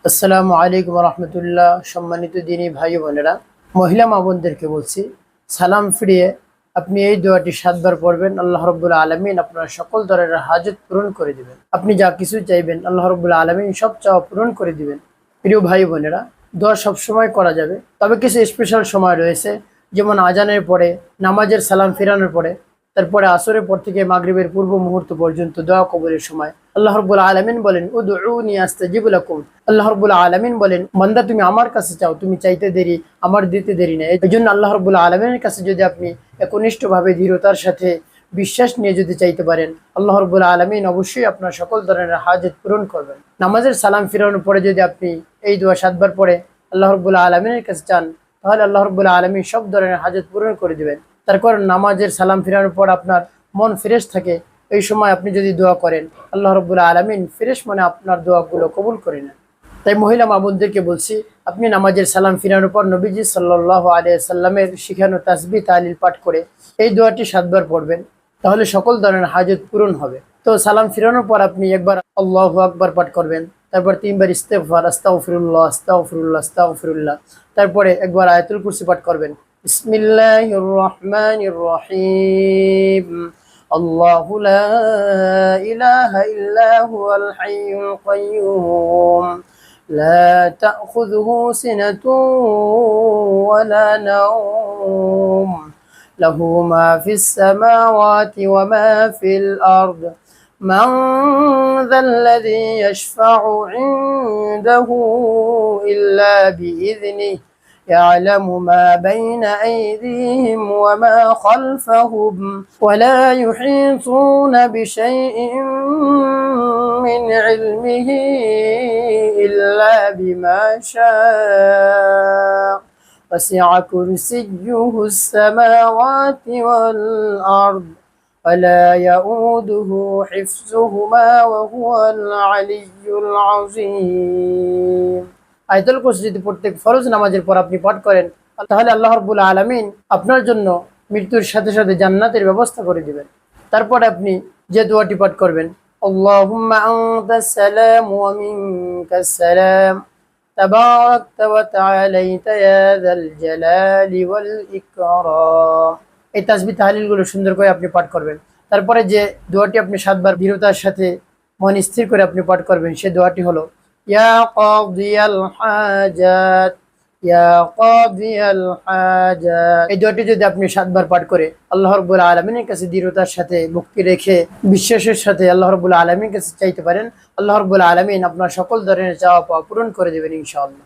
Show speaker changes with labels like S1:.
S1: আসসালামু আলাইকুম রহমতুল্লাহ। সম্মানিত দিনী ভাই বোনেরা, মহিলা মা বোনদেরকে বলছি, সালাম ফিরিয়ে আপনি এই দোয়াটি 7 বার পড়বেন। আল্লাহ রব্বুল আলমিন আপনার সকল ধরনের হাজত পূরণ করে দিবেন। আপনি যা কিছু চাইবেন আল্লাহ রব্বুল আলমিন সব চাওয়া পূরণ করে দিবেন। প্রিয় ভাই বোনেরা, দোয়া সবসময় করা যাবে, তবে কিছু স্পেশাল সময় রয়েছে, যেমন আজানের পরে, নামাজের সালাম ফিরানোর পরে, তারপরে আসরের পর থেকে মাগরিবের পূর্ব মুহূর্ত পর্যন্ত দোয়া কবুলের সময়। আল্লাহ রাব্বুল আলামিন বলেন, উদউনি আস্তাজিব লাকুম। আল্লাহ রাব্বুল আলামিন বলেন, বান্দা তুমি আমার কাছে চাও, তুমি চাইতে দেরি, আমার দিতে দেরি না। এই জন্য আল্লাহ রাব্বুল আলামিনের কাছে যদি আপনি একনিষ্ঠভাবে দৃঢ়তার সাথে বিশ্বাস নিয়ে যদি চাইতে পারেন, আল্লাহ রাব্বুল আলামিন অবশ্যই আপনার সকল ধরনের হাজত পূরণ করবেন। নামাজের সালাম ফিরানোর পরে যদি আপনি এই দোয়া 7 বার পড়ে আল্লাহ রাব্বুল আলামিনের কাছে চান, তাহলে আল্লাহ রাব্বুল আলামিন সব ধরনের হাজত পূরণ করে দিবেন। তারপর নামাজের সালাম ফিরানোর পর আপনার মন ফ্রেশ থাকে, এই সময় আপনি যদি দোয়া করেন, আল্লাহ রাব্বুল আলামিন ফ্রেশ মনে আপনার দোয়াগুলো কবুল করে নেন। তাই মহিলা মা বোনদেরকে বলছি, আপনি নামাজের সালাম ফিরানোর পর নবীজি সাল্লাল্লাহু আলাইহি সাল্লামের শিখানো তাসবিহ তাহলিল পাঠ করে এই দোয়াটি 7 বার পড়বেন, তাহলে সকল ধরনের হাজত পূরণ হবে। তো সালাম ফিরানোর পর আপনি একবার আল্লাহু আকবার পাঠ করবেন, তারপর 3 বার ইস্তেগফার, আস্তাগফিরুল্লাহ আস্তাগফিরুল্লাহ আস্তাগফিরুল্লাহ, তারপরে একবার আয়াতুল কুরসি পাঠ করবেন। বিসমিল্লাহির রহমানির রহিম। আল্লাহু লা ইলাহা ইল্লা হুয়াল হাইয়ুল কাইয়্যুম লা তাখুযুহু সিনাতুন ওয়ালা নাওম লাহু মা ফিস সামাওয়াতি ওয়া মা ফিল আরদ من ذا الذي يشفع عنده إلا بإذنه يعلم ما بين أيديهم وما خلفهم ولا يحيطون بشيء من علمه إلا بما شاء وسع كرسيه السماوات والأرض ولا يؤوده حفظهما وهو العلي العظيم। আয়াতুল কুরসি যদি প্রত্যেক ফরজ নামাজের পর আপনি পাঠ করেন, তাহলে আল্লাহ রাব্বুল আলামিন আপনার জন্য মৃত্যুর সাথে সাথে জান্নাতের ব্যবস্থা করে দিবেন। তারপরে আপনি যে দোয়াটি পাঠ করবেন, আল্লাহুম্মা আনতাস সালাম ওয়া মিনকাস সালাম তাবারাকতা ওয়া তাআলাইতা ইয়া যাল জালালি ওয়াল ইকরাম। এই তাসবিহ তাহলিলগুলো সুন্দর করে আপনি পাঠ করবেন। তারপরে যে দোয়াটি আপনি 7 বার দৃঢ়তার সাথে মন স্থির করে আপনি পাঠ করবেন, সে দোয়াটি হলো, ইয়া কাদিয়াল হাজাত, ইয়া কাদিয়াল হাজাত। এই দোয়াটি যদি আপনি 7 বার পাঠ করে আল্লাহ রাব্বুল আলামিনের কাছে দৃঢ়তার সাথে ভক্তি রেখে বিশ্বাসের সাথে আল্লাহ রাব্বুল আলামিনের কাছে চাইতে পারেন, আল্লাহ রাব্বুল আলামিন আপনার সকল ধরনের চাওয়া পাওয়া পূরণ করে দেবেন ইনশাআল্লাহ।